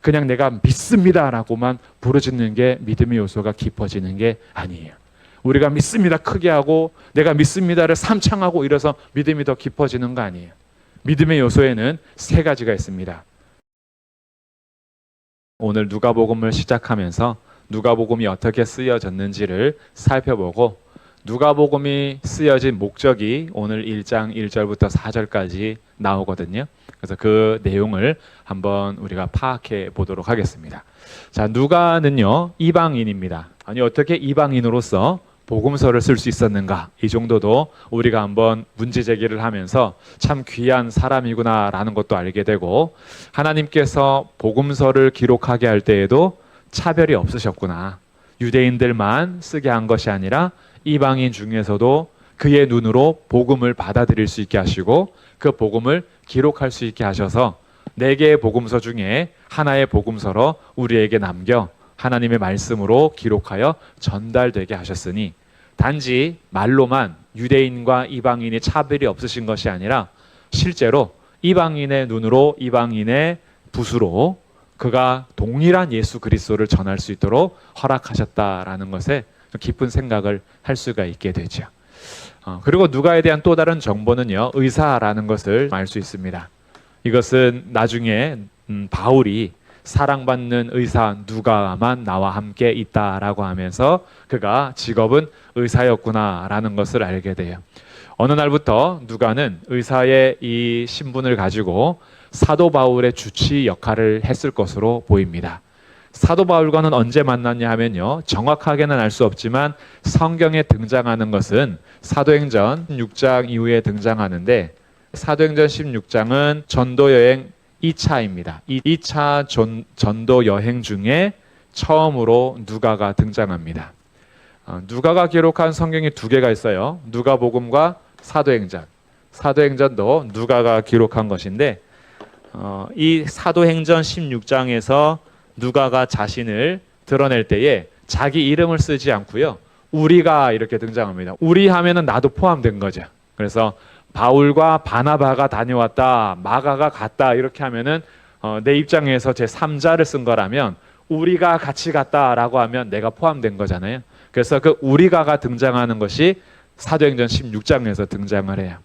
그냥 내가 믿습니다라고만 부르짖는 게 믿음의 요소가 깊어지는 게 아니에요. 우리가 믿습니다 크게 하고 내가 믿습니다를 삼창하고 이래서 믿음이 더 깊어지는 거 아니에요. 믿음의 요소에는 세 가지가 있습니다. 오늘 누가복음을 시작하면서 누가복음이 어떻게 쓰여졌는지를 살펴보고 누가복음이 쓰여진 목적이 오늘 1장 1절부터 4절까지 나오거든요. 그래서 그 내용을 한번 우리가 파악해 보도록 하겠습니다. 자, 누가는요 이방인입니다. 아니 어떻게 이방인으로서 복음서를 쓸 수 있었는가, 이 정도도 우리가 한번 문제 제기를 하면서 참 귀한 사람이구나라는 것도 알게 되고, 하나님께서 복음서를 기록하게 할 때에도 차별이 없으셨구나, 유대인들만 쓰게 한 것이 아니라 이방인 중에서도 그의 눈으로 복음을 받아들일 수 있게 하시고 그 복음을 기록할 수 있게 하셔서 4개의 복음서 중에 하나의 복음서로 우리에게 남겨 하나님의 말씀으로 기록하여 전달되게 하셨으니, 단지 말로만 유대인과 이방인이 차별이 없으신 것이 아니라 실제로 이방인의 눈으로, 이방인의 붓으로 그가 동일한 예수 그리스도를 전할 수 있도록 허락하셨다라는 것에 깊은 생각을 할 수가 있게 되죠. 그리고 누가에 대한 또 다른 정보는요, 의사라는 것을 알 수 있습니다. 이것은 나중에 바울이 사랑받는 의사 누가만 나와 함께 있다라고 하면서 그가 직업은 의사였구나라는 것을 알게 돼요. 어느 날부터 누가는 의사의 이 신분을 가지고 사도 바울의 주치 역할을 했을 것으로 보입니다. 사도 바울과는 언제 만났냐 하면요, 정확하게는 알 수 없지만 성경에 등장하는 것은 사도행전 16장 이후에 등장하는데, 사도행전 16장은 전도여행 2차입니다. 이 2차 전도 여행 중에 처음으로 누가가 등장합니다. 누가가 기록한 성경이 2개가 있어요. 누가복음과 사도행전. 사도행전도 누가가 기록한 것인데, 이 사도행전 16장에서 누가가 자신을 드러낼 때에 자기 이름을 쓰지 않고요, 우리가 이렇게 등장합니다. 우리 하면은 나도 포함된 거죠. 그래서 바울과 바나바가 다녀왔다, 마가가 갔다 이렇게 하면은 내 입장에서 제 3자를 쓴 거라면 우리가 같이 갔다라고 하면 내가 포함된 거잖아요. 그래서 그 우리가가 등장하는 것이 사도행전 16장에서 등장을 해요.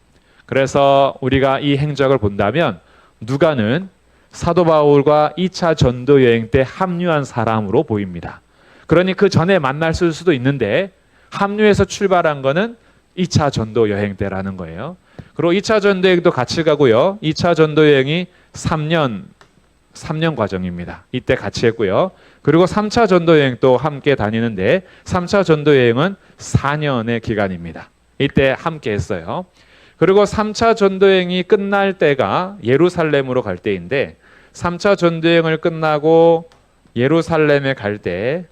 그래서 우리가 이 행적을 본다면 누가는 사도 바울과 2차 전도 여행 때 합류한 사람으로 보입니다. 그러니 그 전에 만났을 수도 있는데 합류해서 출발한 거는 2차 전도 여행 때라는 거예요. 그리고 2차 전도 여행도 같이 가고요. 2차 전도 여행이 3년 과정입니다. 이때 같이 했고요. 그리고 3차 전도 여행도 함께 다니는데 3차 전도 여행은 4년의 기간입니다. 이때 함께 했어요. 그리고 3차 전도 여행이 끝날 때가 예루살렘으로 갈 때인데, 3차 전도 여행을 끝나고 예루살렘에 갈 때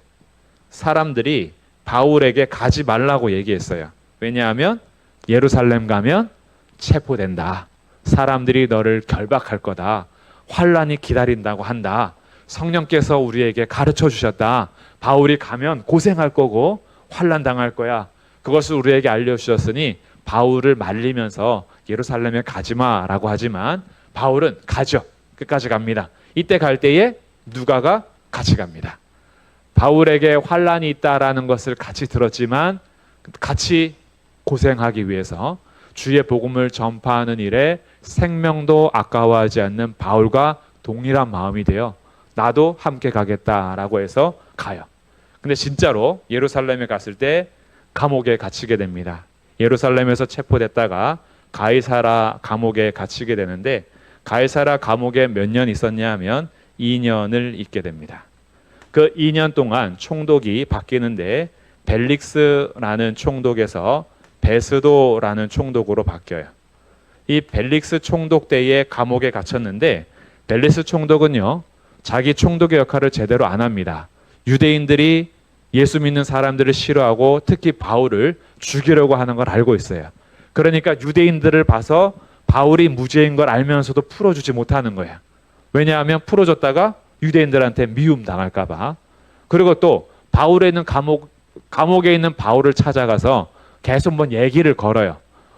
사람들이 바울에게 가지 말라고 얘기했어요. 왜냐하면 예루살렘 가면 체포된다. 사람들이 너를 결박할 거다. 환란이 기다린다고 한다. 성령께서 우리에게 가르쳐 주셨다. 바울이 가면 고생할 거고 환란 당할 거야. 그것을 우리에게 알려주셨으니 바울을 말리면서 예루살렘에 가지마라고 하지만 바울은 가죠. 끝까지 갑니다. 이때 갈 때에 누가가 같이 갑니다. 바울에게 환란이 있다라는 것을 같이 들었지만 같이 고생하기 위해서 주의 복음을 전파하는 일에 생명도 아까워하지 않는 바울과 동일한 마음이 되어 나도 함께 가겠다라고 해서 가요. 근데 진짜로 예루살렘에 갔을 때 감옥에 갇히게 됩니다. 예루살렘에서 체포됐다가 가이사라 감옥에 갇히게 되는데, 가이사라 감옥에 몇 년 있었냐 하면 2년을 있게 됩니다. 그 2년 동안 총독이 바뀌는데 벨릭스라는 총독에서 베스도라는 총독으로 바뀌어요. 이 벨릭스 총독 때에 감옥에 갇혔는데, 벨릭스 총독은요, 자기 총독의 역할을 제대로 안 합니다. 유대인들이 예수 믿는 사람들을 싫어하고 특히 바울을 죽이려고 하는 걸 알고 있어요. 그러니까 유대인들을 봐서 바울이 무죄인 걸 알면서도 풀어주지 못하는 거예요. 왜냐하면 풀어줬다가 유대인들한테 미움 당할까 봐. 그리고 또 바울에 있는 감옥에 있는 바울을 찾아가서 계속 뭔 얘기를 걸어요.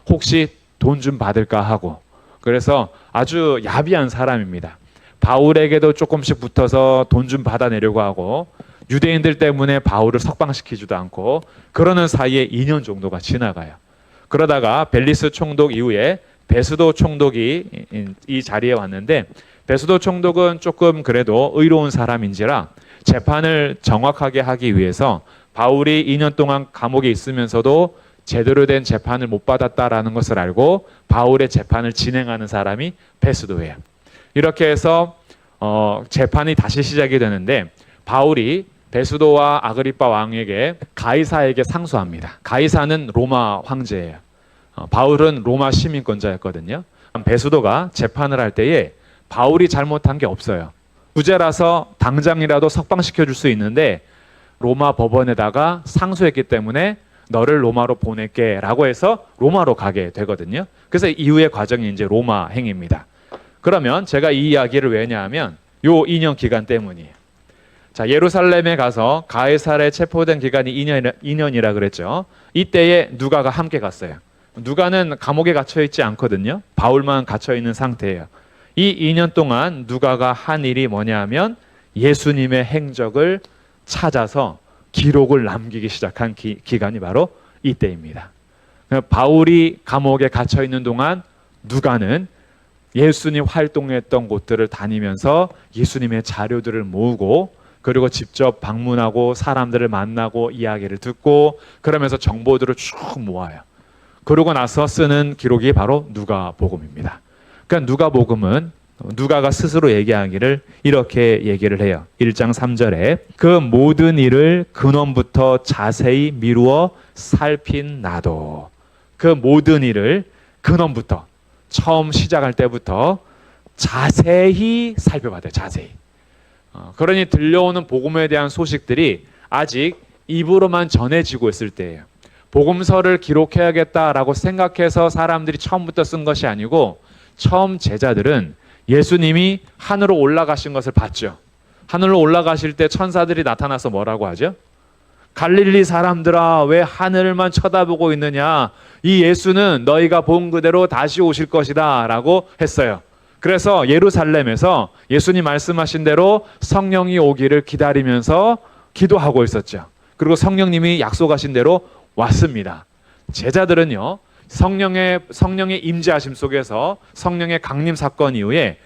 혹시 돈 좀 받을까 하고. 그래서 아주 야비한 사람입니다. 바울에게도 조금씩 붙어서 돈 좀 받아내려고 하고 유대인들 때문에 바울을 석방시키지도 않고 그러는 사이에 2년 정도가 지나가요. 그러다가 벨리스 총독 이후에 베스도 총독이 이 자리에 왔는데 베스도 총독은 조금 그래도 의로운 사람인지라 재판을 정확하게 하기 위해서 바울이 2년 동안 감옥에 있으면서도 제대로 된 재판을 못 받았다라는 것을 알고 바울의 재판을 진행하는 사람이 베스도예요. 이렇게 해서 재판이 다시 시작이 되는데 바울이 베스도와 아그리빠 왕에게 가이사에게 상소합니다. 가이사는 로마 황제예요. 바울은 로마 시민권자였거든요. 베스도가 재판을 할 때에 바울이 잘못한 게 없어요. 무죄라서 당장이라도 석방시켜 줄 수 있는데 로마 법원에다가 상소했기 때문에 너를 로마로 보낼게 라고 해서 로마로 가게 되거든요. 그래서 이후의 과정이 이제 로마 행입니다. 그러면 제가 이 이야기를 왜 했냐면 요 2년 기간 때문이에요. 자, 예루살렘에 가서 가이사랴에 체포된 기간이 2년이라 그랬죠. 이때에 누가가 함께 갔어요. 누가는 감옥에 갇혀 있지 않거든요. 바울만 갇혀 있는 상태예요. 이 2년 동안 누가가 한 일이 뭐냐면 예수님의 행적을 찾아서 기록을 남기기 시작한 기간이 바로 이때입니다. 바울이 감옥에 갇혀 있는 동안 누가는 예수님 활동했던 곳들을 다니면서 예수님의 자료들을 모으고 그리고 직접 방문하고 사람들을 만나고 이야기를 듣고 그러면서 정보들을 쭉 모아요. 그러고 나서 쓰는 기록이 바로 누가복음입니다. 그러니까 누가복음은 누가가 스스로 얘기하기를 이렇게 얘기를 해요. 1장 3절에 그 모든 일을 근원부터 자세히 미루어 살핀 나도. 그 모든 일을 근원부터 처음 시작할 때부터 자세히 살펴봐야 자세히. 그러니 들려오는 복음에 대한 소식들이 아직 입으로만 전해지고 있을 때예요. 복음서를 기록해야겠다라고 생각해서 사람들이 처음부터 쓴 것이 아니고 처음 제자들은 예수님이 하늘로 올라가신 것을 봤죠. 하늘로 올라가실 때 천사들이 나타나서 뭐라고 하죠? 갈릴리 사람들아 왜 하늘만 쳐다보고 있느냐? 이 예수는 너희가 본 그대로 다시 오실 것이다 라고 했어요. 그래서 예루살렘에서 예수님 말씀하신 대로 성령이 오기를 기다리면서 기도하고 있었죠. 그리고 성령님이 약속하신 대로 왔습니다. 제자들은요. 성령의 임재하심 속에서 성령의 강림 사건 이후에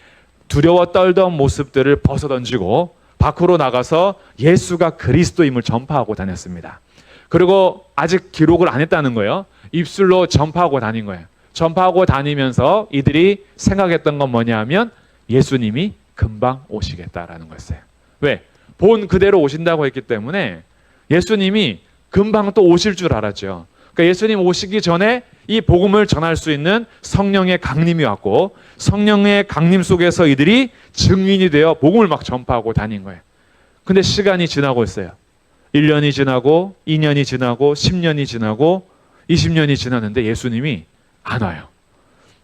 두려워 떨던 모습들을 벗어던지고 밖으로 나가서 예수가 그리스도임을 전파하고 다녔습니다. 그리고 아직 기록을 안 했다는 거예요. 입술로 전파하고 다닌 거예요. 전파하고 다니면서 이들이 생각했던 건 뭐냐 하면 예수님이 금방 오시겠다라는 거였어요. 왜? 본 그대로 오신다고 했기 때문에 예수님이 금방 또 오실 줄 알았죠. 그러니까 예수님 오시기 전에 이 복음을 전할 수 있는 성령의 강림이 왔고 성령의 강림 속에서 이들이 증인이 되어 복음을 막 전파하고 다닌 거예요. 근데 시간이 지나고 있어요. 1년이 지나고 2년이 지나고 10년이 지나고 20년이 지났는데 예수님이 안 와요.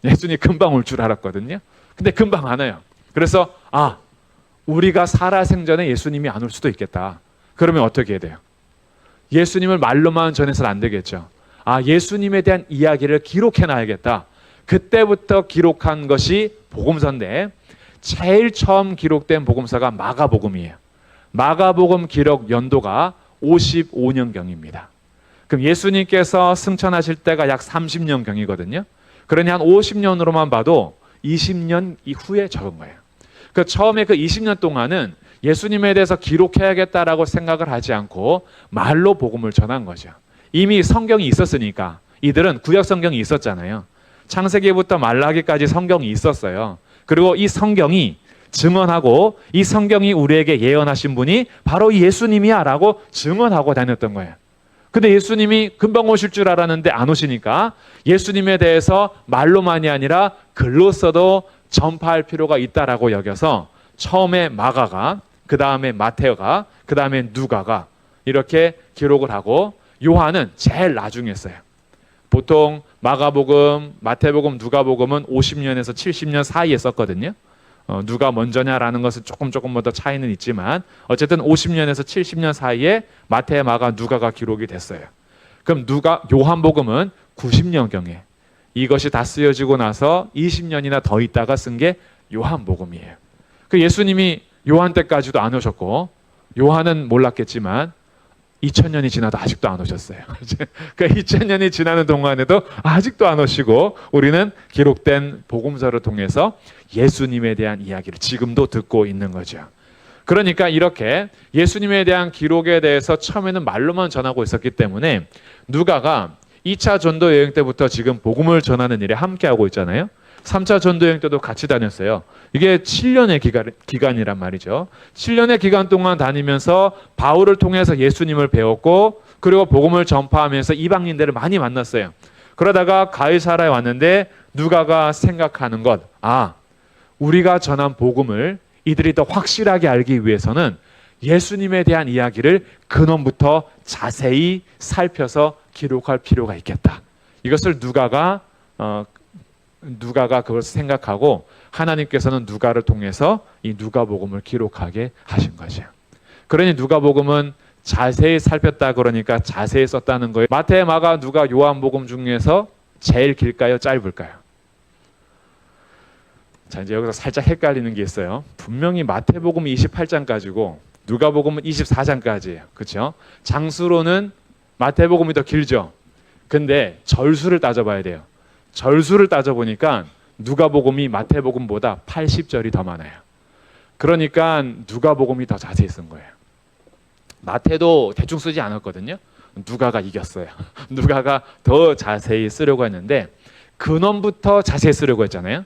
예수님이 금방 올 줄 알았거든요. 근데 금방 안 와요. 그래서 우리가 살아생전에 예수님이 안 올 수도 있겠다. 그러면 어떻게 해야 돼요? 예수님을 말로만 전해서는 안 되겠죠. 예수님에 대한 이야기를 기록해놔야겠다. 그때부터 기록한 것이 복음서인데 제일 처음 기록된 복음서가 마가복음이에요. 마가복음 기록 연도가 55년경입니다. 그럼 예수님께서 승천하실 때가 약 30년경이거든요. 그러니 한 50년으로만 봐도 20년 이후에 적은 거예요. 그 처음에 그 20년 동안은 예수님에 대해서 기록해야겠다라고 생각을 하지 않고 말로 복음을 전한 거죠. 이미 성경이 있었으니까 이들은 구약 성경이 있었잖아요. 창세기부터 말라기까지 성경이 있었어요. 그리고 이 성경이 증언하고 이 성경이 우리에게 예언하신 분이 바로 예수님이야 라고 증언하고 다녔던 거예요. 근데 예수님이 금방 오실 줄 알았는데 안 오시니까 예수님에 대해서 말로만이 아니라 글로써도 전파할 필요가 있다라고 여겨서 처음에 마가가, 그 다음에 마테오가, 그 다음에 누가가 이렇게 기록을 하고 요한은 제일 나중에 써요. 보통 마가복음, 마태복음, 누가복음은 50년에서 70년 사이에 썼거든요. 누가 먼저냐라는 것은 조금 더 차이는 있지만 어쨌든 50년에서 70년 사이에 마태, 마가, 누가가 기록이 됐어요. 그럼 요한복음은 90년경에 이것이 다 쓰여지고 나서 20년이나 더 있다가 쓴 게 요한복음이에요. 그 예수님이 요한 때까지도 안 오셨고, 요한은 몰랐겠지만 2000년이 지나도 아직도 안 오셨어요. 그 2000년이 지나는 동안에도 아직도 안 오시고, 우리는 기록된 복음서를 통해서 예수님에 대한 이야기를 지금도 듣고 있는 거죠. 그러니까 이렇게 예수님에 대한 기록에 대해서 처음에는 말로만 전하고 있었기 때문에 누가가 2차 전도 여행 때부터 지금 복음을 전하는 일에 함께하고 있잖아요. 3차 전도 여행 때도 같이 다녔어요. 이게 7년의 기간이란 말이죠. 7년의 기간 동안 다니면서 바울을 통해서 예수님을 배웠고, 그리고 복음을 전파하면서 이방인들을 많이 만났어요. 그러다가 가이사라에 왔는데 누가가 생각하는 것, 우리가 전한 복음을 이들이 더 확실하게 알기 위해서는 예수님에 대한 이야기를 근원부터 자세히 살펴서 기록할 필요가 있겠다. 이것을 누가가 그걸 생각하고, 하나님께서는 누가를 통해서 이 누가복음을 기록하게 하신 거죠. 그러니 누가복음은 자세히 살폈다 그러니까 자세히 썼다는 거예요. 마태, 마가, 누가, 요한복음 중에서 제일 길까요? 짧을까요? 자, 이제 여기서 살짝 헷갈리는 게 있어요. 분명히 마태복음은 28장까지고 누가복음은 24장까지예요. 그렇죠? 장수로는 마태복음이 더 길죠. 근데 절수를 따져봐야 돼요. 절수를 따져보니까 누가복음이 마태복음보다 80절이 더 많아요. 그러니까 누가복음이 더 자세히 쓴 거예요. 마태도 대충 쓰지 않았거든요. 누가가 이겼어요. 누가가 더 자세히 쓰려고 했는데 근원부터 자세히 쓰려고 했잖아요.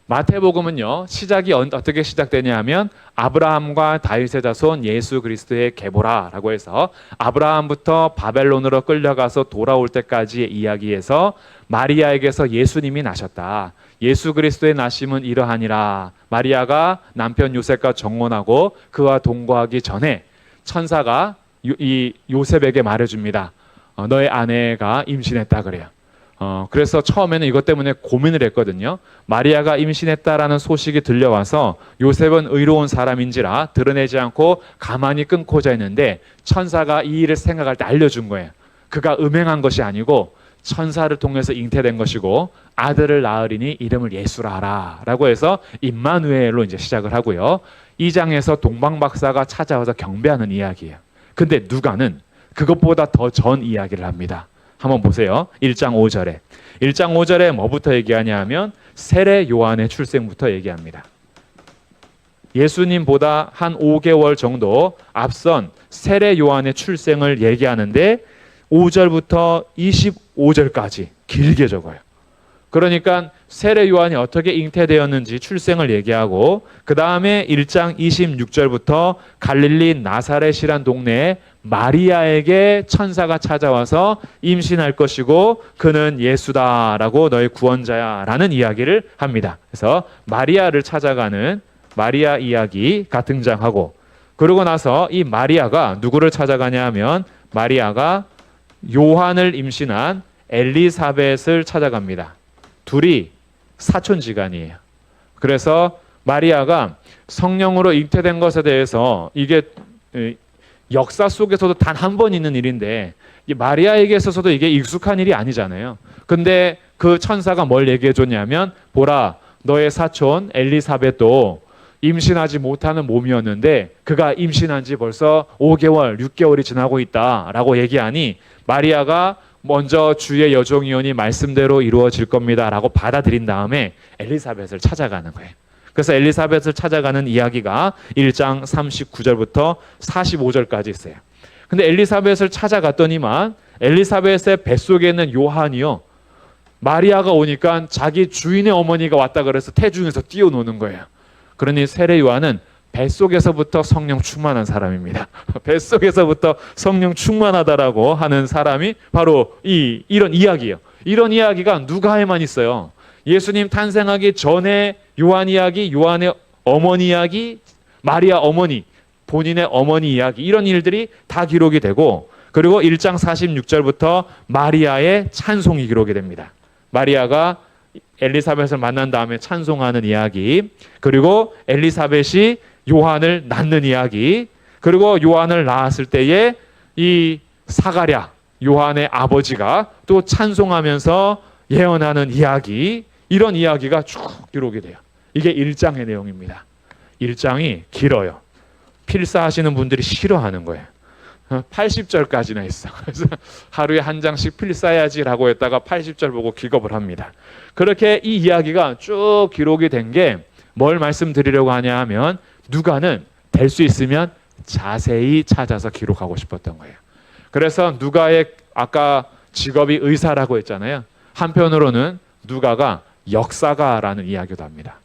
마태복음은요, 시작이 어떻게 시작되냐 하면 아브라함과 다윗의 자손 예수 그리스도의 계보라라고 해서 아브라함부터 바벨론으로 끌려가서 돌아올 때까지의 이야기에서 마리아에게서 예수님이 나셨다. 예수 그리스도의 나심은 이러하니라. 마리아가 남편 요셉과 정혼하고 그와 동거하기 전에 천사가 이 요셉에게 말해줍니다. 너의 아내가 임신했다 그래요. 그래서 처음에는 이것 때문에 고민을 했거든요. 마리아가 임신했다라는 소식이 들려와서 요셉은 의로운 사람인지라 드러내지 않고 가만히 끊고자 했는데 천사가 이 일을 생각할 때 알려준 거예요. 그가 음행한 것이 아니고 천사를 통해서 잉태된 것이고 아들을 낳으리니 이름을 예수라 하라 라고 해서 임마누엘로 이제 시작을 하고요. 2장에서 동방박사가 찾아와서 경배하는 이야기예요. 근데 누가는 그것보다 더 전 이야기를 합니다. 한번 보세요. 1장 5절에. 1장 5절에 뭐부터 얘기하냐 하면 세례 요한의 출생부터 얘기합니다. 예수님보다 한 5개월 정도 앞선 세례 요한의 출생을 얘기하는데 5절부터 25절까지 길게 적어요. 그러니까 세례 요한이 어떻게 잉태되었는지 출생을 얘기하고, 그 다음에 1장 26절부터 갈릴리 나사렛이란 동네에 마리아에게 천사가 찾아와서 임신할 것이고 그는 예수다라고 너의 구원자야 라는 이야기를 합니다. 그래서 마리아를 찾아가는 마리아 이야기가 등장하고, 그러고 나서 이 마리아가 누구를 찾아가냐 하면 마리아가 요한을 임신한 엘리사벳을 찾아갑니다. 둘이 사촌지간이에요. 그래서 마리아가 성령으로 잉태된 것에 대해서 이게 역사 속에서도 단 한 번 있는 일인데 마리아에게 있어서도 이게 익숙한 일이 아니잖아요. 근데 그 천사가 뭘 얘기해 줬냐면 보라, 너의 사촌 엘리사벳도 임신하지 못하는 몸이었는데 그가 임신한 지 벌써 5개월, 6개월이 지나고 있다라고 얘기하니 마리아가 먼저 주의 여종이오니 말씀대로 이루어질 겁니다라고 받아들인 다음에 엘리사벳을 찾아가는 거예요. 그래서 엘리사벳을 찾아가는 이야기가 1장 39절부터 45절까지 있어요. 근데 엘리사벳을 찾아갔더니만 엘리사벳의 뱃속에 있는 요한이요, 마리아가 오니까 자기 주인의 어머니가 왔다 그래서 태중에서 뛰어노는 거예요. 그러니 세례 요한은 뱃속에서부터 성령 충만한 사람입니다. 뱃속에서부터 성령 충만하다라고 하는 사람이 바로 이런 이야기예요. 이런 이야기가 누가에만 있어요. 예수님 탄생하기 전에 요한 이야기, 요한의 어머니 이야기, 마리아 어머니, 본인의 어머니 이야기, 이런 일들이 다 기록이 되고, 그리고 1장 46절부터 마리아의 찬송이 기록이 됩니다. 마리아가 엘리사벳을 만난 다음에 찬송하는 이야기, 그리고 엘리사벳이 요한을 낳는 이야기, 그리고 요한을 낳았을 때에 이 사가랴, 요한의 아버지가 또 찬송하면서 예언하는 이야기, 이런 이야기가 쭉 기록이 돼요. 이게 1장의 내용입니다. 1장이 길어요. 필사하시는 분들이 싫어하는 거예요. 80절까지나 있어. 그래서 하루에 한 장씩 필사해야지라고 했다가 80절 보고 기겁을 합니다. 그렇게 이 이야기가 쭉 기록이 된 게 뭘 말씀드리려고 하냐 하면 누가는 될 수 있으면 자세히 찾아서 기록하고 싶었던 거예요. 그래서 누가의 아까 직업이 의사라고 했잖아요. 한편으로는 누가가 역사가라는 이야기도 합니다.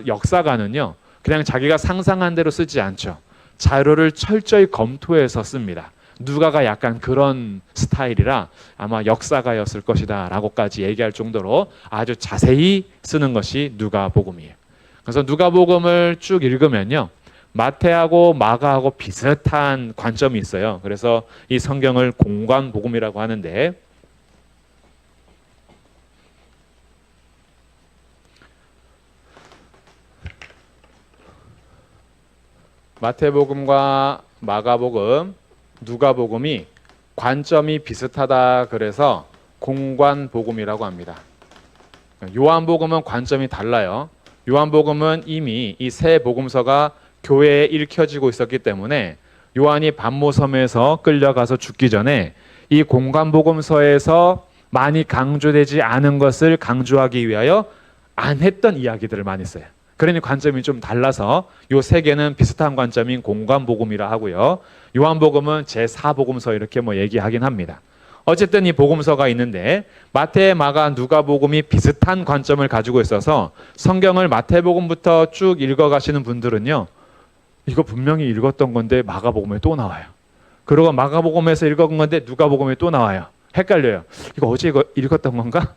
역사가는요, 그냥 자기가 상상한 대로 쓰지 않죠. 자료를 철저히 검토해서 씁니다. 누가가 약간 그런 스타일이라 아마 역사가였을 것이다 라고까지 얘기할 정도로 아주 자세히 쓰는 것이 누가복음이에요. 그래서 누가복음을 쭉 읽으면요, 마태하고 마가하고 비슷한 관점이 있어요. 그래서 이 성경을 공관복음이라고 하는데, 마태복음과 마가복음, 누가복음이 관점이 비슷하다 그래서 공관복음이라고 합니다. 요한복음은 관점이 달라요. 요한복음은 이미 이 세 복음서가 교회에 읽혀지고 있었기 때문에 요한이 반모섬에서 끌려가서 죽기 전에 이 공관복음서에서 많이 강조되지 않은 것을 강조하기 위하여 안 했던 이야기들을 많이 써요. 그러니 관점이 좀 달라서 요 세 개는 비슷한 관점인 공관복음이라 하고요. 요한복음은 제4복음서 이렇게 얘기하긴 합니다. 어쨌든 이 복음서가 있는데 마태, 마가, 누가복음이 비슷한 관점을 가지고 있어서 성경을 마태복음부터 쭉 읽어가시는 분들은요, 이거 분명히 읽었던 건데 마가복음에 또 나와요. 그리고 마가복음에서 읽은 건데 누가복음에 또 나와요. 헷갈려요. 이거 어제 읽었던 건가?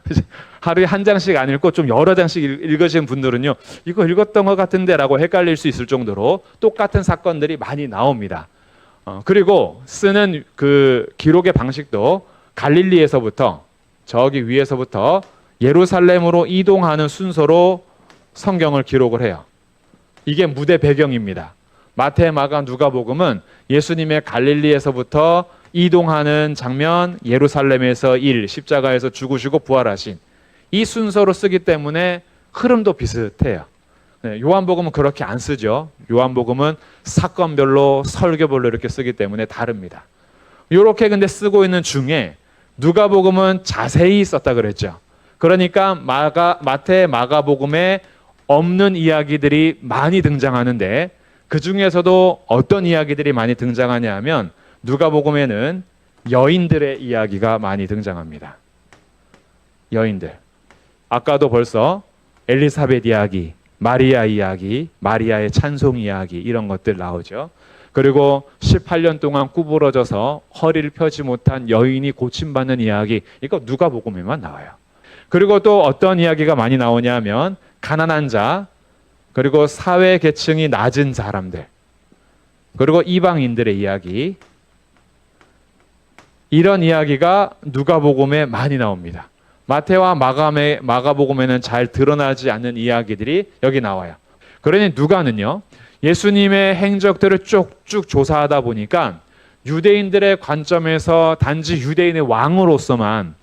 하루에 한 장씩 안 읽고 좀 여러 장씩 읽으시는 분들은요, 이거 읽었던 것 같은데 라고 헷갈릴 수 있을 정도로 똑같은 사건들이 많이 나옵니다. 그리고 쓰는 그 기록의 방식도 갈릴리에서부터 저기 위에서부터 예루살렘으로 이동하는 순서로 성경을 기록을 해요. 이게 무대 배경입니다. 마태, 마가, 누가복음은 예수님의 갈릴리에서부터 이동하는 장면, 예루살렘에서 십자가에서 죽으시고 부활하신 이 순서로 쓰기 때문에 흐름도 비슷해요. 요한복음은 그렇게 안 쓰죠. 요한복음은 사건별로 설교별로 이렇게 쓰기 때문에 다릅니다. 이렇게 근데 쓰고 있는 중에 누가복음은 자세히 썼다 그랬죠. 그러니까 마태, 마가복음에 없는 이야기들이 많이 등장하는데 그 중에서도 어떤 이야기들이 많이 등장하냐 하면 누가복음에는 여인들의 이야기가 많이 등장합니다. 여인들. 아까도 벌써 엘리사벳 이야기, 마리아 이야기, 마리아의 찬송 이야기 이런 것들 나오죠. 그리고 18년 동안 구부러져서 허리를 펴지 못한 여인이 고침받는 이야기, 이거 누가복음에만 나와요. 그리고 또 어떤 이야기가 많이 나오냐면 가난한 자, 그리고 사회 계층이 낮은 사람들, 그리고 이방인들의 이야기, 이런 이야기가 누가복음에 많이 나옵니다. 마태와 마가복음에는 잘 드러나지 않는 이야기들이 여기 나와요. 그러니 누가는요, 예수님의 행적들을 쭉쭉 조사하다 보니까 유대인들의 관점에서 단지 유대인의 왕으로서만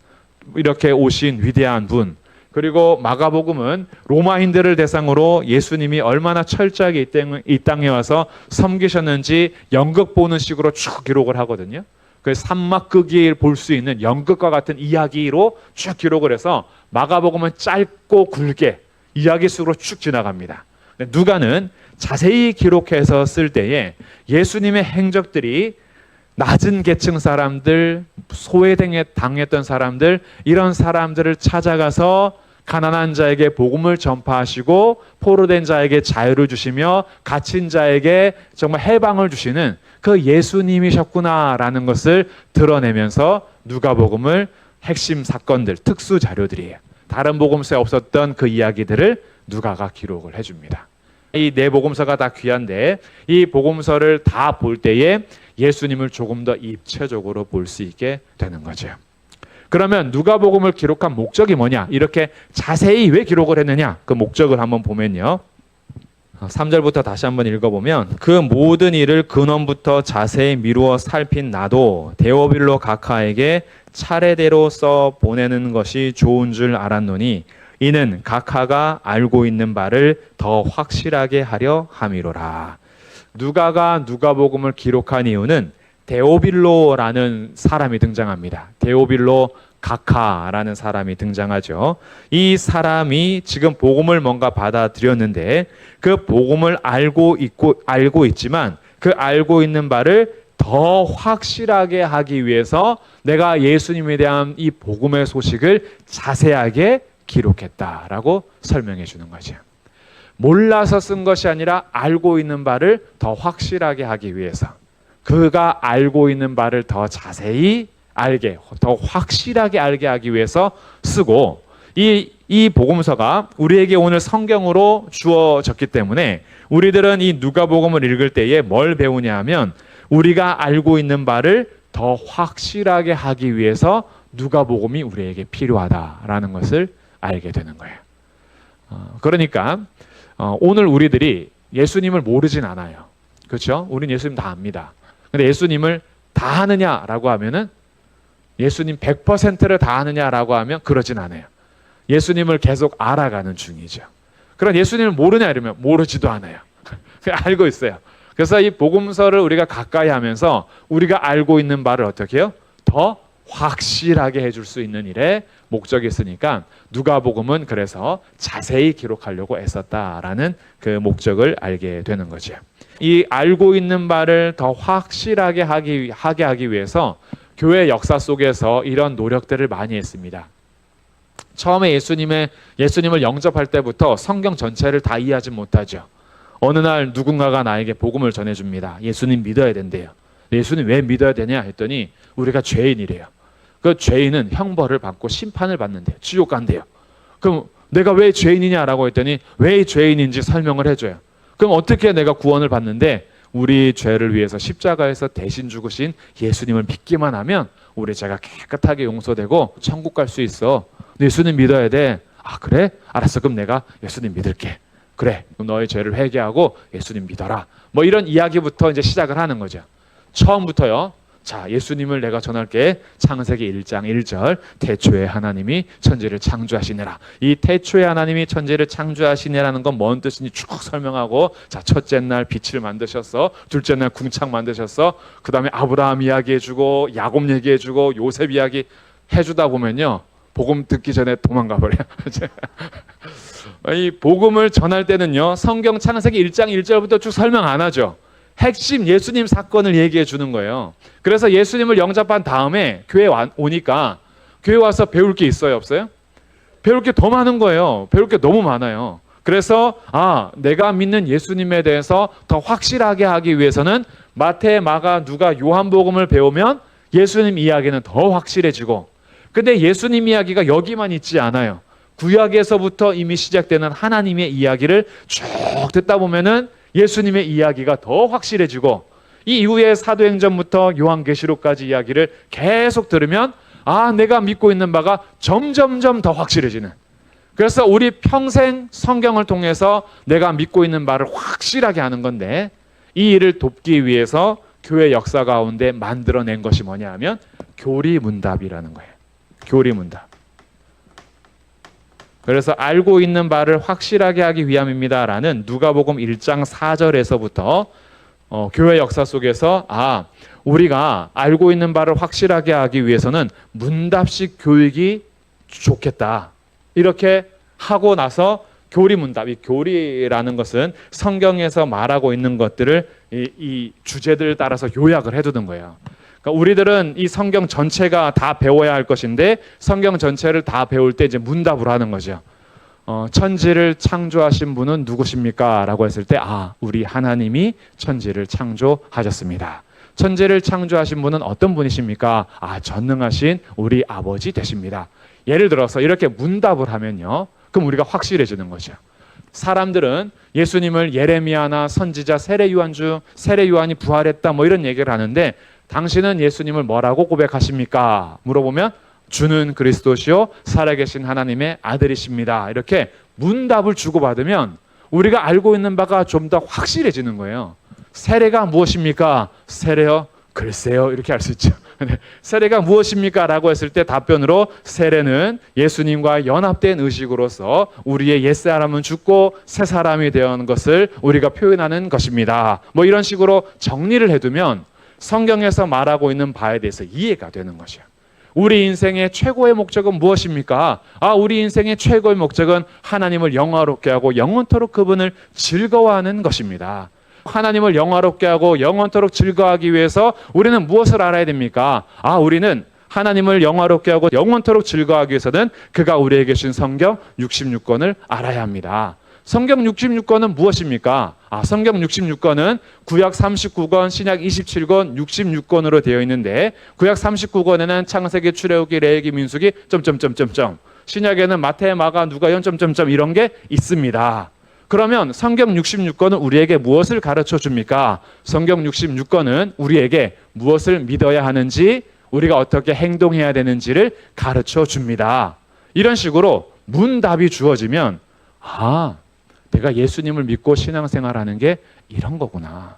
이렇게 오신 위대한 분, 그리고 마가복음은 로마인들을 대상으로 예수님이 얼마나 철저하게 이 땅에 와서 섬기셨는지 연극 보는 식으로 쭉 기록을 하거든요. 그 산막극이 볼 수 있는 연극과 같은 이야기로 쭉 기록을 해서 마가복음은 짧고 굵게 이야기 속으로 쭉 지나갑니다. 누가는 자세히 기록해서 쓸 때에 예수님의 행적들이 낮은 계층 사람들, 소외당했던 사람들, 이런 사람들을 찾아가서 가난한 자에게 복음을 전파하시고 포로된 자에게 자유를 주시며 갇힌 자에게 정말 해방을 주시는 그 예수님이셨구나라는 것을 드러내면서 누가복음을 핵심 사건들, 특수 자료들이에요. 다른 복음서에 없었던 그 이야기들을 누가가 기록을 해줍니다. 이 네 복음서가 다 귀한데 이 복음서를 다 볼 때에 예수님을 조금 더 입체적으로 볼 수 있게 되는 거죠. 그러면 누가복음을 기록한 목적이 뭐냐? 이렇게 자세히 왜 기록을 했느냐? 그 목적을 한번 보면요. 3절부터 다시 한번 읽어보면 그 모든 일을 근원부터 자세히 미루어 살핀 나도 데오빌로 각하에게 차례대로 써 보내는 것이 좋은 줄 알았노니 이는 각하가 알고 있는 바를 더 확실하게 하려 함이로라. 누가가 누가복음을 기록한 이유는 데오빌로라는 사람이 등장합니다. 데오빌로 각하라는 사람이 등장하죠. 이 사람이 지금 복음을 뭔가 받아들였는데 그 복음을 알고 있지만 그 알고 있는 바를 더 확실하게 하기 위해서 내가 예수님에 대한 이 복음의 소식을 자세하게 기록했다라고 설명해 주는 거죠. 몰라서 쓴 것이 아니라 알고 있는 바를 더 확실하게 하기 위해서, 그가 알고 있는 바를 더 자세히 알게, 더 확실하게 알게 하기 위해서 쓰고, 이 복음서가 우리에게 오늘 성경으로 주어졌기 때문에 우리들은 이 누가복음을 읽을 때에 뭘 배우냐 하면 우리가 알고 있는 바를 더 확실하게 하기 위해서 누가복음이 우리에게 필요하다라는 것을 알게 되는 거예요. 그러니까 오늘 우리들이 예수님을 모르진 않아요. 그렇죠? 우린 예수님 다 압니다. 근데 예수님을 다 아느냐라고 하면은, 예수님 100%를 다 아느냐라고 하면 그러진 않아요. 예수님을 계속 알아가는 중이죠. 그럼 예수님을 모르냐 이러면 모르지도 않아요. 알고 있어요. 그래서 이 복음서를 우리가 가까이 하면서 우리가 알고 있는 바를 어떻게 해요? 더 확실하게 해줄 수 있는 일에 목적이 있으니까 누가복음은 그래서 자세히 기록하려고 애썼다라는 그 목적을 알게 되는 거죠. 이 알고 있는 바를 더 확실하게 하게 하기 위해서 교회 역사 속에서 이런 노력들을 많이 했습니다. 처음에 예수님을 영접할 때부터 성경 전체를 다 이해하지 못하죠. 어느 날 누군가가 나에게 복음을 전해줍니다. 예수님 믿어야 된대요. 예수님 왜 믿어야 되냐 했더니 우리가 죄인이래요. 그 죄인은 형벌을 받고 심판을 받는데요. 지옥 간대요. 그럼 내가 왜 죄인이냐라고 했더니 왜 죄인인지 설명을 해줘요. 그럼 어떻게 내가 구원을 받는데, 우리 죄를 위해서 십자가에서 대신 죽으신 예수님을 믿기만 하면 우리 죄가 깨끗하게 용서되고 천국 갈 수 있어. 예수님 믿어야 돼. 아 그래? 알았어. 그럼 내가 예수님 믿을게. 그래. 그럼 너의 죄를 회개하고 예수님 믿어라. 뭐 이런 이야기부터 이제 시작을 하는 거죠. 처음부터요. 자, 예수님을 내가 전할게. 창세기 1장 1절. 태초에 하나님이 천지를 창조하시니라. 이 태초에 하나님이 천지를 창조하시니라는 건 뭔 뜻인지 쭉 설명하고, 자, 첫째 날 빛을 만드셨어. 둘째 날 궁창 만드셨어. 그 다음에 아브라함 이야기해주고 야곱 얘기해주고 요셉 이야기 해주다 보면요, 복음 듣기 전에 도망가 버려요. 이 복음을 전할 때는요, 성경 창세기 1장 1절부터 쭉 설명 안 하죠. 핵심 예수님 사건을 얘기해 주는 거예요. 그래서 예수님을 영접한 다음에 교회 오니까 교회 와서 배울 게 있어요, 없어요? 배울 게 더 많은 거예요. 배울 게 너무 많아요. 그래서 내가 믿는 예수님에 대해서 더 확실하게 하기 위해서는 마태, 마가, 누가, 요한복음을 배우면 예수님 이야기는 더 확실해지고, 근데 예수님 이야기가 여기만 있지 않아요. 구약에서부터 이미 시작되는 하나님의 이야기를 쭉 듣다 보면은 예수님의 이야기가 더 확실해지고, 이 이후에 사도행전부터 요한계시록까지 이야기를 계속 들으면 내가 믿고 있는 바가 점점점 더 확실해지는. 그래서 우리 평생 성경을 통해서 내가 믿고 있는 바를 확실하게 하는 건데, 이 일을 돕기 위해서 교회 역사 가운데 만들어낸 것이 뭐냐 하면 교리문답이라는 거예요. 교리문답. 그래서 알고 있는 바를 확실하게 하기 위함입니다라는 누가복음 1장 4절에서부터 교회 역사 속에서 우리가 알고 있는 바를 확실하게 하기 위해서는 문답식 교육이 좋겠다. 이렇게 하고 나서 교리문답, 이 교리라는 것은 성경에서 말하고 있는 것들을 이 주제들을 따라서 요약을 해두는 거예요. 그러니까 우리들은 이 성경 전체가 다 배워야 할 것인데, 성경 전체를 다 배울 때 이제 문답을 하는 거죠. 천지를 창조하신 분은 누구십니까? 라고 했을 때 우리 하나님이 천지를 창조하셨습니다. 천지를 창조하신 분은 어떤 분이십니까? 전능하신 우리 아버지 되십니다. 예를 들어서 이렇게 문답을 하면요, 그럼 우리가 확실해지는 거죠. 사람들은 예수님을 예레미야나 선지자 세례요한이 부활했다 뭐 이런 얘기를 하는데, 당신은 예수님을 뭐라고 고백하십니까? 물어보면 주는 그리스도시요 살아계신 하나님의 아들이십니다. 이렇게 문답을 주고받으면 우리가 알고 있는 바가 좀 더 확실해지는 거예요. 세례가 무엇입니까? 세례요? 글쎄요. 이렇게 할 수 있죠. 세례가 무엇입니까? 라고 했을 때 답변으로 세례는 예수님과 연합된 의식으로서 우리의 옛사람은 죽고 새 사람이 되어가는 것을 우리가 표현하는 것입니다. 뭐 이런 식으로 정리를 해두면 성경에서 말하고 있는 바에 대해서 이해가 되는 것이에요. 우리 인생의 최고의 목적은 무엇입니까? 우리 인생의 최고의 목적은 하나님을 영화롭게 하고 영원토록 그분을 즐거워하는 것입니다. 하나님을 영화롭게 하고 영원토록 즐거워하기 위해서 우리는 무엇을 알아야 됩니까? 우리는 하나님을 영화롭게 하고 영원토록 즐거워하기 위해서는 그가 우리에게 주신 성경 66권을 알아야 합니다. 성경 66권은 무엇입니까? 성경 66권은 구약 39권, 신약 27권, 66권으로 되어 있는데 구약 39권에는 창세기, 출애굽기, 레위기, 민수기 신약에는 마태, 마가, 누가, 연 이런 게 있습니다. 그러면 성경 66권은 우리에게 무엇을 가르쳐 줍니까? 성경 66권은 우리에게 무엇을 믿어야 하는지, 우리가 어떻게 행동해야 되는지를 가르쳐 줍니다. 이런 식으로 문답이 주어지면 내가 예수님을 믿고 신앙생활하는 게 이런 거구나.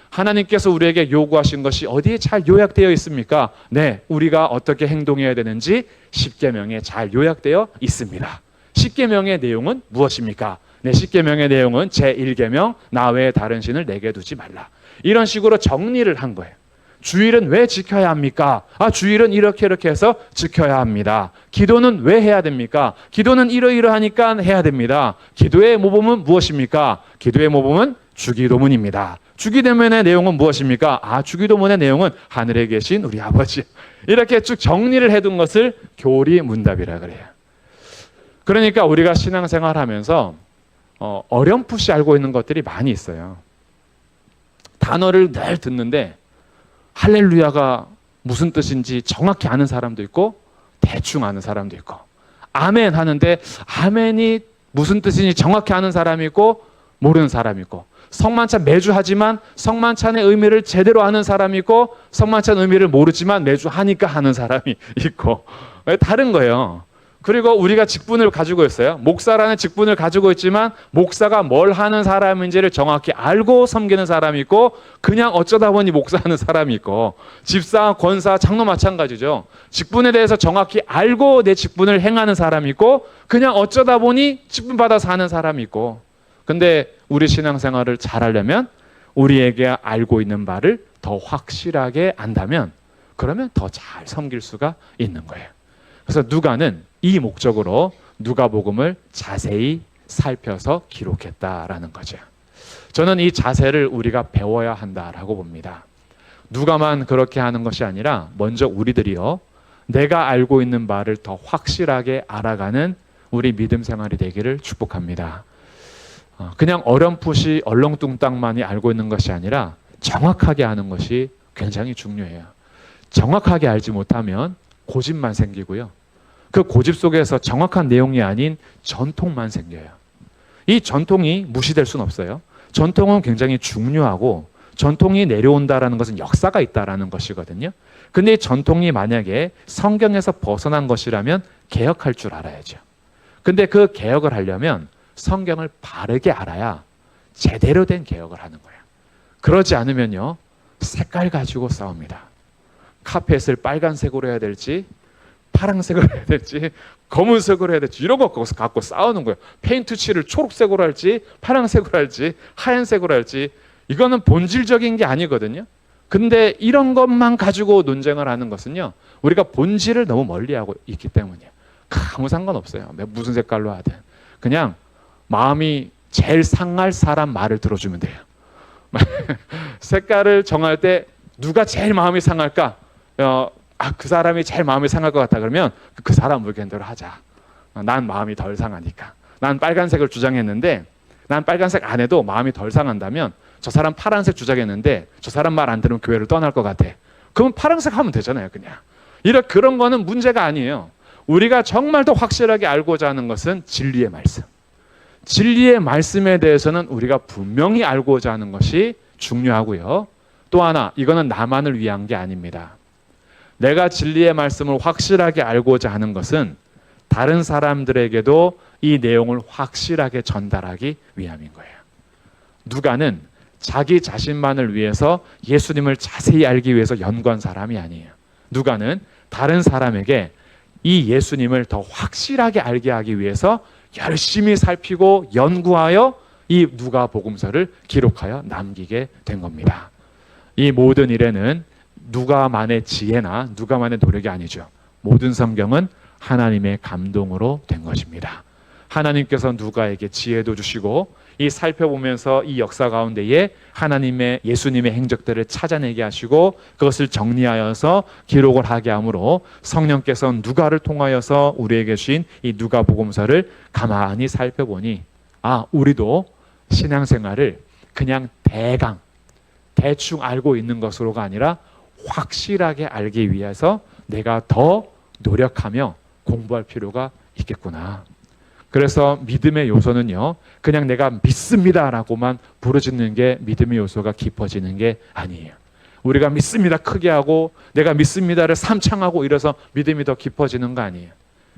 하나님께서 우리에게 요구하신 것이 어디에 잘 요약되어 있습니까? 네, 우리가 어떻게 행동해야 되는지 십계명에 잘 요약되어 있습니다. 십계명의 내용은 무엇입니까? 네, 십계명의 내용은 제1계명 나 외에 다른 신을 내게 두지 말라. 이런 식으로 정리를 한 거예요. 주일은 왜 지켜야 합니까? 주일은 이렇게 해서 지켜야 합니다. 기도는 왜 해야 됩니까? 기도는 이러이러하니까 해야 됩니다. 기도의 모범은 무엇입니까? 기도의 모범은 주기도문입니다. 주기도문의 내용은 무엇입니까? 주기도문의 내용은 하늘에 계신 우리 아버지. 이렇게 쭉 정리를 해둔 것을 교리문답이라 그래요. 그러니까 우리가 신앙생활하면서 어렴풋이 알고 있는 것들이 많이 있어요. 단어를 늘 듣는데 할렐루야가 무슨 뜻인지 정확히 아는 사람도 있고 대충 아는 사람도 있고, 아멘 하는데 아멘이 무슨 뜻인지 정확히 아는 사람이 있고 모르는 사람이 있고, 성만찬 매주 하지만 성만찬의 의미를 제대로 아는 사람이 있고 성만찬 의미를 모르지만 매주 하니까 하는 사람이 있고, 다른 거예요. 그리고 우리가 직분을 가지고 있어요. 목사라는 직분을 가지고 있지만 목사가 뭘 하는 사람인지를 정확히 알고 섬기는 사람이 있고, 그냥 어쩌다 보니 목사하는 사람이 있고, 집사, 권사, 장로 마찬가지죠. 직분에 대해서 정확히 알고 내 직분을 행하는 사람이 있고, 그냥 어쩌다 보니 직분 받아서 하는 사람이 있고. 근데 우리 신앙생활을 잘하려면 우리에게 알고 있는 바를 더 확실하게 안다면, 그러면 더 잘 섬길 수가 있는 거예요. 그래서 누가는 이 목적으로 누가복음을 자세히 살펴서 기록했다라는 거죠. 저는 이 자세를 우리가 배워야 한다라고 봅니다. 누가만 그렇게 하는 것이 아니라 먼저 우리들이요, 내가 알고 있는 바를 더 확실하게 알아가는 우리 믿음 생활이 되기를 축복합니다. 그냥 어렴풋이 얼렁뚱땅만이 알고 있는 것이 아니라 정확하게 아는 것이 굉장히 중요해요. 정확하게 알지 못하면 고집만 생기고요, 그 고집 속에서 정확한 내용이 아닌 전통만 생겨요. 이 전통이 무시될 수는 없어요. 전통은 굉장히 중요하고, 전통이 내려온다라는 것은 역사가 있다라는 것이거든요. 근데 이 전통이 만약에 성경에서 벗어난 것이라면 개혁할 줄 알아야죠. 근데 그 개혁을 하려면 성경을 바르게 알아야 제대로 된 개혁을 하는 거예요. 그러지 않으면요, 색깔 가지고 싸웁니다. 카펫을 빨간색으로 해야 될지 파란색으로 해야 될지 검은색으로 해야 될지 이런 거 갖고 싸우는 거예요. 페인트 칠을 초록색으로 할지 파란색으로 할지 하얀색으로 할지, 이거는 본질적인 게 아니거든요. 근데 이런 것만 가지고 논쟁을 하는 것은요, 우리가 본질을 너무 멀리하고 있기 때문이에요. 아무 상관없어요. 무슨 색깔로 하든 그냥 마음이 제일 상할 사람 말을 들어주면 돼요. 색깔을 정할 때 누가 제일 마음이 상할까? 그 사람이 제일 마음이 상할 것 같다 그러면 그 사람 의견대로 하자. 난 마음이 덜 상하니까. 난 빨간색을 주장했는데 난 빨간색 안 해도 마음이 덜 상한다면 저 사람 파란색 주장했는데 저 사람 말 안 들으면 교회를 떠날 것 같아. 그럼 파란색 하면 되잖아요, 그냥. 그런 거는 문제가 아니에요. 우리가 정말 더 확실하게 알고자 하는 것은 진리의 말씀. 진리의 말씀에 대해서는 우리가 분명히 알고자 하는 것이 중요하고요. 또 하나, 이거는 나만을 위한 게 아닙니다. 내가 진리의 말씀을 확실하게 알고자 하는 것은 다른 사람들에게도 이 내용을 확실하게 전달하기 위함인 거예요. 누가는 자기 자신만을 위해서 예수님을 자세히 알기 위해서 연구한 사람이 아니에요. 누가는 다른 사람에게 이 예수님을 더 확실하게 알게 하기 위해서 열심히 살피고 연구하여 이 누가복음서를 기록하여 남기게 된 겁니다. 이 모든 일에는 누가만의 지혜나 누가만의 노력이 아니죠. 모든 성경은 하나님의 감동으로 된 것입니다. 하나님께서 누가에게 지혜도 주시고 이 살펴보면서 이 역사 가운데에 하나님의 예수님의 행적들을 찾아내게 하시고 그것을 정리하여서 기록을 하게 하므로 성령께서 누가를 통하여서 우리에게 주신 이 누가복음서를 가만히 살펴보니 우리도 신앙생활을 그냥 대충 알고 있는 것으로가 아니라 확실하게 알기 위해서 내가 더 노력하며 공부할 필요가 있겠구나. 그래서 믿음의 요소는요, 그냥 내가 믿습니다라고만 부르짖는 게 믿음의 요소가 깊어지는 게 아니에요. 우리가 믿습니다 크게 하고 내가 믿습니다를 삼창하고 이래서 믿음이 더 깊어지는 거 아니에요.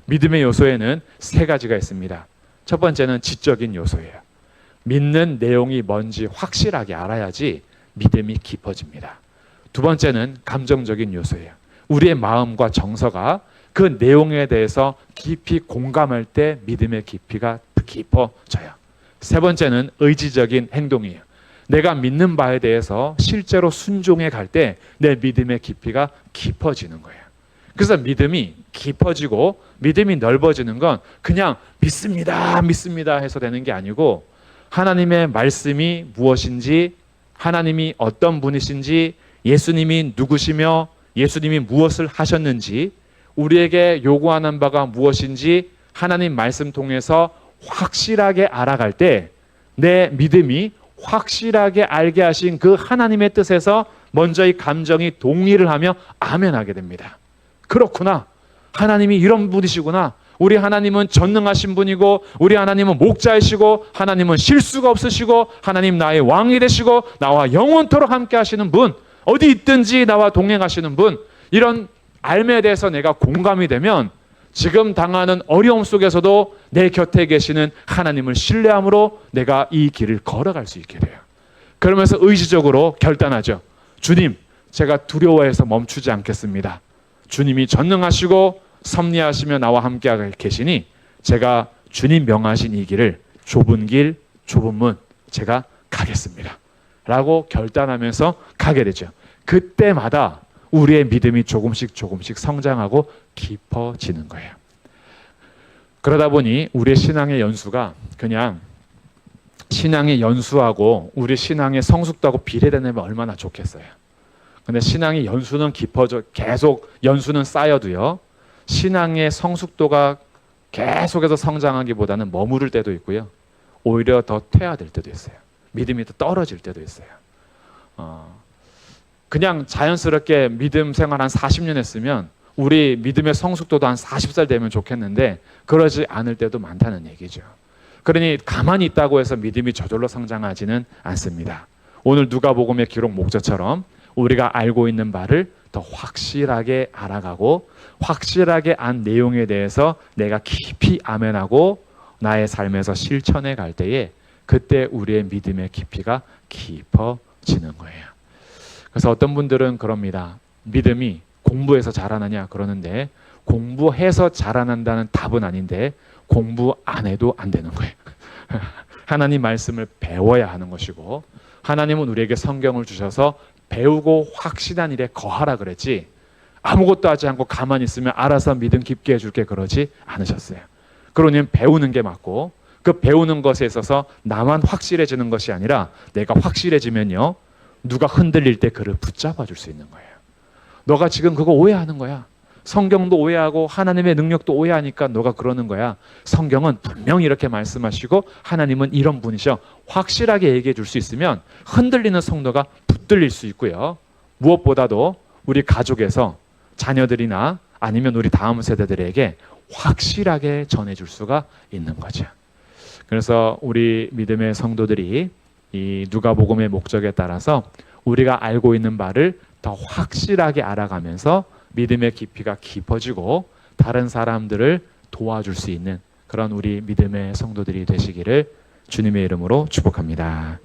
믿음의 요소에는 3가지가 있습니다. 첫 번째는 지적인 요소예요. 믿는 내용이 뭔지 확실하게 알아야지 믿음이 깊어집니다. 두 번째는 감정적인 요소예요. 우리의 마음과 정서가 그 내용에 대해서 깊이 공감할 때 믿음의 깊이가 깊어져요. 세 번째는 의지적인 행동이에요. 내가 믿는 바에 대해서 실제로 순종해 갈 때 내 믿음의 깊이가 깊어지는 거예요. 그래서 믿음이 깊어지고 믿음이 넓어지는 건 그냥 믿습니다 해서 되는 게 아니고 하나님의 말씀이 무엇인지, 하나님이 어떤 분이신지, 예수님이 누구시며 예수님이 무엇을 하셨는지, 우리에게 요구하는 바가 무엇인지 하나님 말씀 통해서 확실하게 알아갈 때 내 믿음이 확실하게 알게 하신 그 하나님의 뜻에서 먼저 이 감정이 동의를 하며 아멘하게 됩니다. 그렇구나. 하나님이 이런 분이시구나. 우리 하나님은 전능하신 분이고 우리 하나님은 목자이시고 하나님은 실수가 없으시고 하나님 나의 왕이 되시고 나와 영원토록 함께 하시는 분, 어디 있든지 나와 동행하시는 분, 이런 알매에 대해서 내가 공감이 되면 지금 당하는 어려움 속에서도 내 곁에 계시는 하나님을 신뢰함으로 내가 이 길을 걸어갈 수 있게 돼요. 그러면서 의지적으로 결단하죠. 주님, 제가 두려워해서 멈추지 않겠습니다. 주님이 전능하시고 섭리하시며 나와 함께 계시니 제가 주님 명하신 이 길을 좁은 길, 좁은 문 제가 가겠습니다. 라고 결단하면서 가게 되죠. 그때마다 우리의 믿음이 조금씩 성장하고 깊어지는 거예요. 그러다 보니 우리의 신앙의 연수가 그냥 신앙의 연수하고 우리 신앙의 성숙도하고 비례되면 얼마나 좋겠어요. 근데 신앙의 연수는 깊어져 계속 연수는 쌓여도요. 신앙의 성숙도가 계속해서 성장하기보다는 머무를 때도 있고요. 오히려 더 퇴화될 때도 있어요. 믿음이 더 떨어질 때도 있어요. 그냥 자연스럽게 믿음 생활 한 40년 했으면 우리 믿음의 성숙도도 한 40살 되면 좋겠는데 그러지 않을 때도 많다는 얘기죠. 그러니 가만히 있다고 해서 믿음이 저절로 성장하지는 않습니다. 오늘 누가복음의 기록 목적처럼 우리가 알고 있는 바를 더 확실하게 알아가고 확실하게 안 내용에 대해서 내가 깊이 아멘하고 나의 삶에서 실천해 갈 때에 그때 우리의 믿음의 깊이가 깊어지는 거예요. 그래서 어떤 분들은 그럽니다. 믿음이 공부해서 자라나냐 그러는데 공부해서 자라난다는 답은 아닌데 공부 안 해도 안 되는 거예요. 하나님 말씀을 배워야 하는 것이고 하나님은 우리에게 성경을 주셔서 배우고 확신한 일에 거하라 그랬지 아무것도 하지 않고 가만히 있으면 알아서 믿음 깊게 해줄게 그러지 않으셨어요. 그러니 배우는 게 맞고 그 배우는 것에 있어서 나만 확실해지는 것이 아니라 내가 확실해지면요. 누가 흔들릴 때 그를 붙잡아 줄 수 있는 거예요. 너가 지금 그거 오해하는 거야. 성경도 오해하고 하나님의 능력도 오해하니까 너가 그러는 거야. 성경은 분명히 이렇게 말씀하시고 하나님은 이런 분이셔. 확실하게 얘기해 줄 수 있으면 흔들리는 성도가 붙들릴 수 있고요. 무엇보다도 우리 가족에서 자녀들이나 아니면 우리 다음 세대들에게 확실하게 전해줄 수가 있는 거죠. 그래서 우리 믿음의 성도들이 이 누가복음의 목적에 따라서 우리가 알고 있는 바를 더 확실하게 알아가면서 믿음의 깊이가 깊어지고 다른 사람들을 도와줄 수 있는 그런 우리 믿음의 성도들이 되시기를 주님의 이름으로 축복합니다.